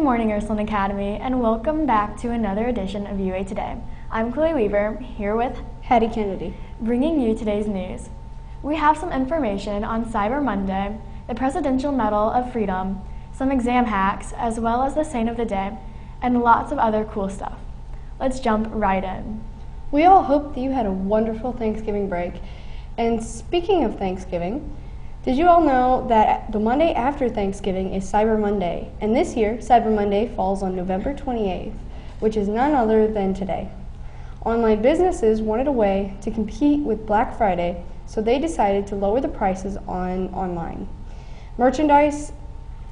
morning, Ursuline Academy, and welcome back to another edition of UA Today. I'm Chloe Weaver, here with Hattie Kennedy, bringing you today's news. We have some information on Cyber Monday, the Presidential Medal of Freedom, some exam hacks, as well as the saint of the day, and lots of other cool stuff. Let's jump right in. we all hope that you had a wonderful Thanksgiving break. And speaking of Thanksgiving, did you all know that the Monday after Thanksgiving is Cyber Monday? And this year, Cyber Monday falls on November 28th, which is none other than today. Online businesses wanted a way to compete with Black Friday, so they decided to lower the prices on online merchandise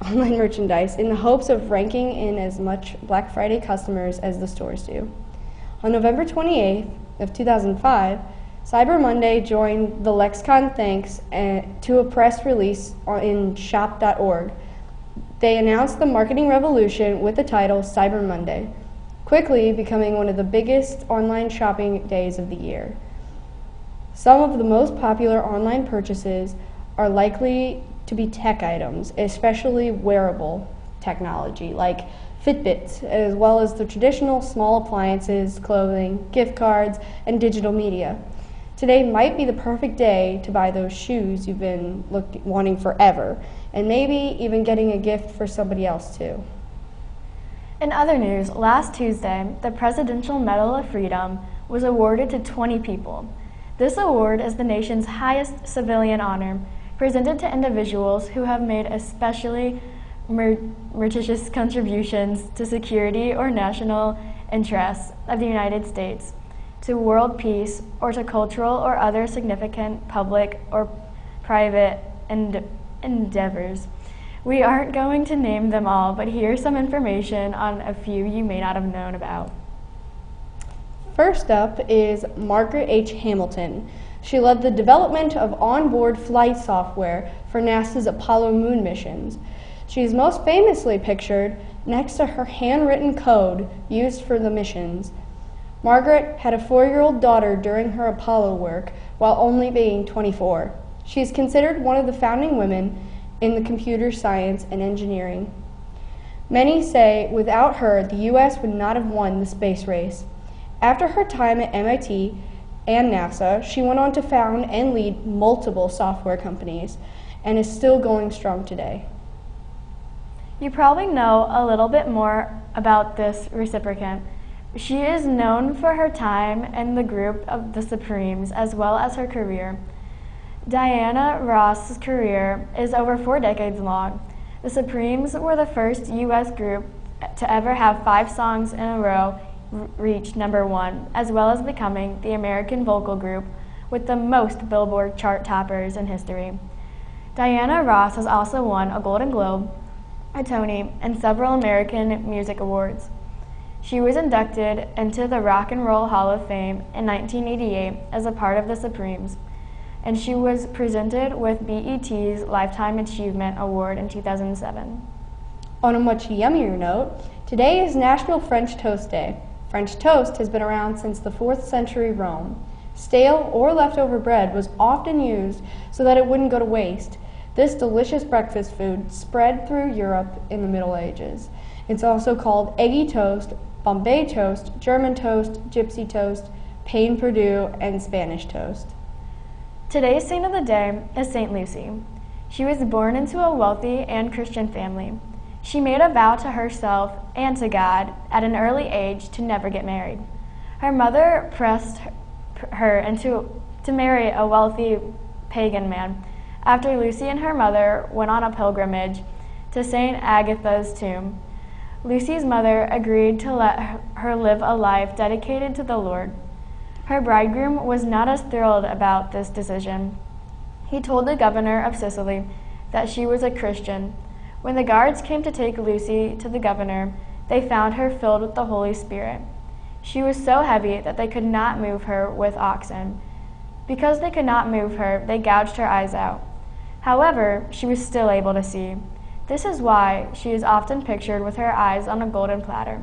in the hopes of ranking in as much Black Friday customers as the stores do. On November 28th of 2005, Cyber Monday joined the lexicon thanks to a press release in shop.org. They announced the marketing revolution with the title Cyber Monday, quickly becoming one of the biggest online shopping days of the year. Some of the most popular online purchases are likely to be tech items, especially wearable technology like Fitbits, as well as the traditional small appliances, clothing, gift cards, and digital media. Today might be the perfect day to buy those shoes you've been wanting forever, and maybe even getting a gift for somebody else too. In other news, last Tuesday, the Presidential Medal of Freedom was awarded to 20 people. This award is the nation's highest civilian honor, presented to individuals who have made especially meritorious contributions to security or national interests of the United States, to world peace, or to cultural or other significant public or private endeavors. We aren't going to name them all, but here's some information on a few you may not have known about. First up is Margaret Hamilton. She led the development of onboard flight software for NASA's Apollo moon missions. She is most famously pictured next to her handwritten code used for the missions. Margaret had a 4-year-old daughter during her Apollo work while only being 24. She is considered one of the founding women in the computer science and engineering. Many say without her, the U.S. would not have won the space race. After her time at MIT and NASA, she went on to found and lead multiple software companies and is still going strong today. You probably know a little bit more about this recipient. She is known for her time in the group of the Supremes as well as her career. Diana Ross's career is over 4 decades long. The Supremes were the first U.S. group to ever have 5 songs in a row reach #1, as well as becoming the American vocal group with the most Billboard chart toppers in history. Diana Ross has also won a Golden Globe, a Tony, and several American Music Awards. She was inducted into the Rock and Roll Hall of Fame in 1988 as a part of the Supremes, and she was presented with BET's Lifetime Achievement Award in 2007. On a much yummier note, today is National French Toast Day. French toast has been around since the 4th century Rome. Stale or leftover bread was often used so that it wouldn't go to waste. This delicious breakfast food spread through Europe in the Middle Ages. It's also called eggy toast, Bombay toast, German toast, gypsy toast, Pain Perdue, and Spanish toast. Today's saint of the day is Saint Lucy. She was born into a wealthy and Christian family. She made a vow to herself and to God at an early age to never get married. Her mother pressed her to marry a wealthy pagan man after Lucy and her mother went on a pilgrimage to St. Agatha's tomb. Lucy's mother agreed to let her live a life dedicated to the Lord. Her bridegroom was not as thrilled about this decision. He told the governor of Sicily that she was a Christian. When the guards came to take Lucy to the governor, they found her filled with the Holy Spirit. She was so heavy that they could not move her with oxen. Because they could not move her, they gouged her eyes out. However, she was still able to see. This is why she is often pictured with her eyes on a golden platter.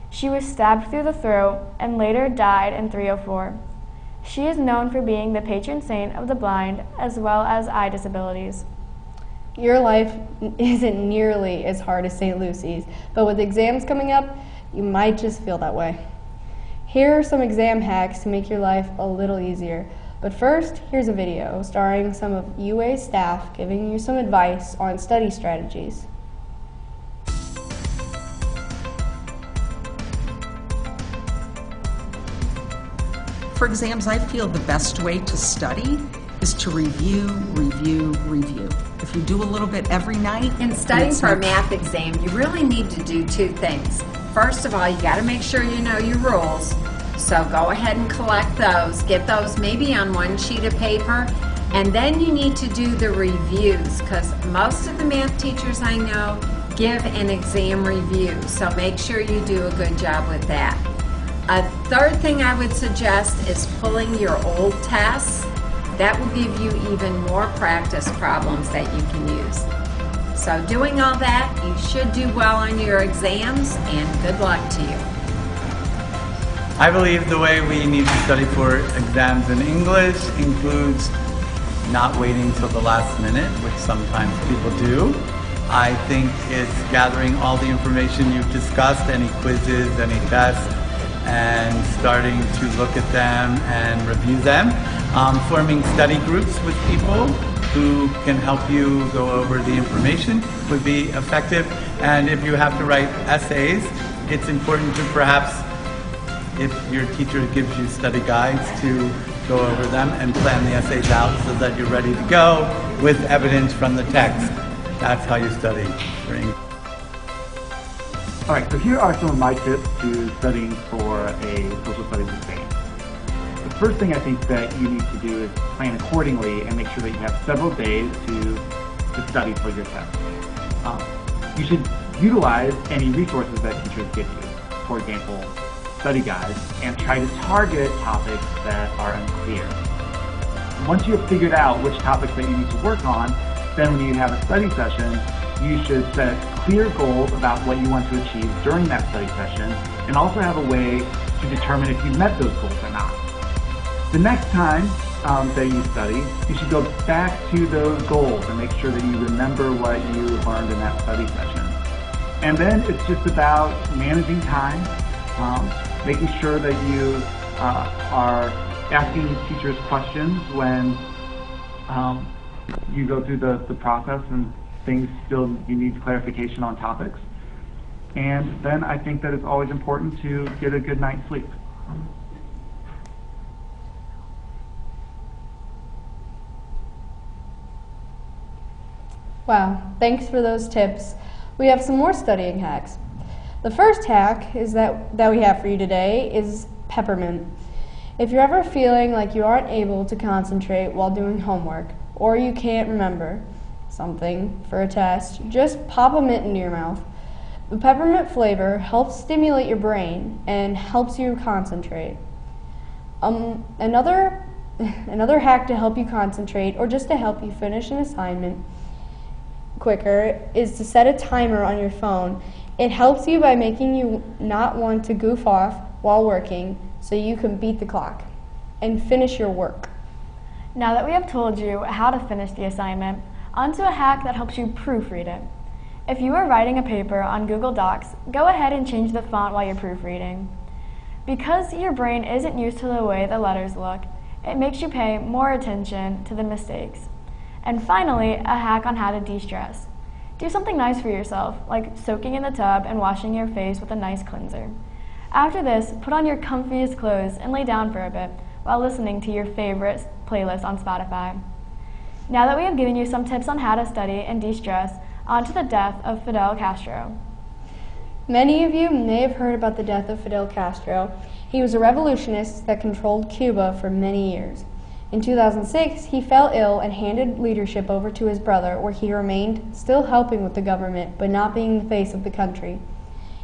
She was stabbed through the throat and later died in 304. She is known for being the patron saint of the blind as well as eye disabilities. Your life isn't nearly as hard as St. Lucy's, but with exams coming up, you might just feel that way. Here are some exam hacks to make your life a little easier. But first, here's a video starring some of UA staff giving you some advice on study strategies. For exams, I feel the best way to study is to review. If you do a little bit every night. In studying for a math exam, you really need to do two things. First of all, you got to make sure you know your rules. So go ahead and collect those. Get those maybe on one sheet of paper. And then you need to do the reviews, because most of the math teachers I know give an exam review. So make sure you do a good job with that. A third thing I would suggest is pulling your old tests. That will give you even more practice problems that you can use. So doing all that, you should do well on your exams, and good luck to you. I believe the way we need to study for exams in English includes not waiting till the last minute, which sometimes people do. I think it's gathering all the information you've discussed, any quizzes, any tests, and starting to look at them and review them. Forming study groups with people who can help you go over the information would be effective. And if you have to write essays, it's important to perhaps, if your teacher gives you study guides, to go over them and plan the essays out so that you're ready to go with evidence from the text. That's how you study for English. All right, so here are some of my tips to studying for a social studies exam. The first thing I think that you need to do is plan accordingly and make sure that you have several days to study for your test. You should utilize any resources that teachers give you. For example, study guides, and try to target topics that are unclear. Once you have figured out which topics that you need to work on, then when you have a study session, you should set clear goals about what you want to achieve during that study session, and also have a way to determine if you met those goals or not. The next time that you study, you should go back to those goals and make sure that you remember what you learned in that study session. And then it's just about managing time, making sure that you are asking teachers questions when you go through the process and things still you need clarification on topics. And then I think that it's always important to get a good night's sleep. Wow, thanks for those tips. We have some more studying hacks. The first hack is that we have for you today is peppermint. If you're ever feeling like you aren't able to concentrate while doing homework, or you can't remember something for a test, just pop a mint into your mouth. The peppermint flavor helps stimulate your brain and helps you concentrate. Another hack to help you concentrate, or just to help you finish an assignment quicker, is to set a timer on your phone. It helps you by making you not want to goof off while working, so you can beat the clock and finish your work. Now that we have told you how to finish the assignment, onto a hack that helps you proofread it. If you are writing a paper on Google Docs, go ahead and change the font while you're proofreading. Because your brain isn't used to the way the letters look, it makes you pay more attention to the mistakes. And finally, a hack on how to de-stress. Do something nice for yourself, like soaking in the tub and washing your face with a nice cleanser. After this, put on your comfiest clothes and lay down for a bit while listening to your favorite playlist on Spotify. Now that we have given you some tips on how to study and de-stress, on to the death of Fidel Castro. Many of you may have heard about the death of Fidel Castro. He was a revolutionist that controlled Cuba for many years. In 2006, he fell ill and handed leadership over to his brother, where he remained, still helping with the government, but not being the face of the country.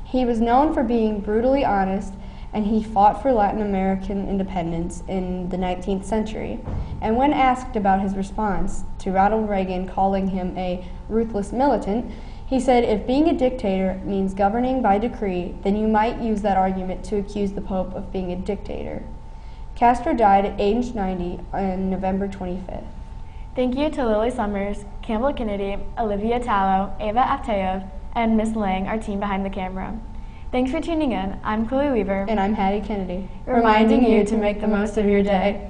He was known for being brutally honest, and he fought for Latin American independence in the 19th century. And when asked about his response to Ronald Reagan calling him a ruthless militant, he said, "If being a dictator means governing by decree, then you might use that argument to accuse the Pope of being a dictator." Castro died at age 90 on November 25th. Thank you to Lily Summers, Campbell Kennedy, Olivia Tallow, Ava Apteyev, and Miss Lang, our team behind the camera. Thanks for tuning in. I'm Chloe Weaver. And I'm Hattie Kennedy, reminding you to make the most of your day.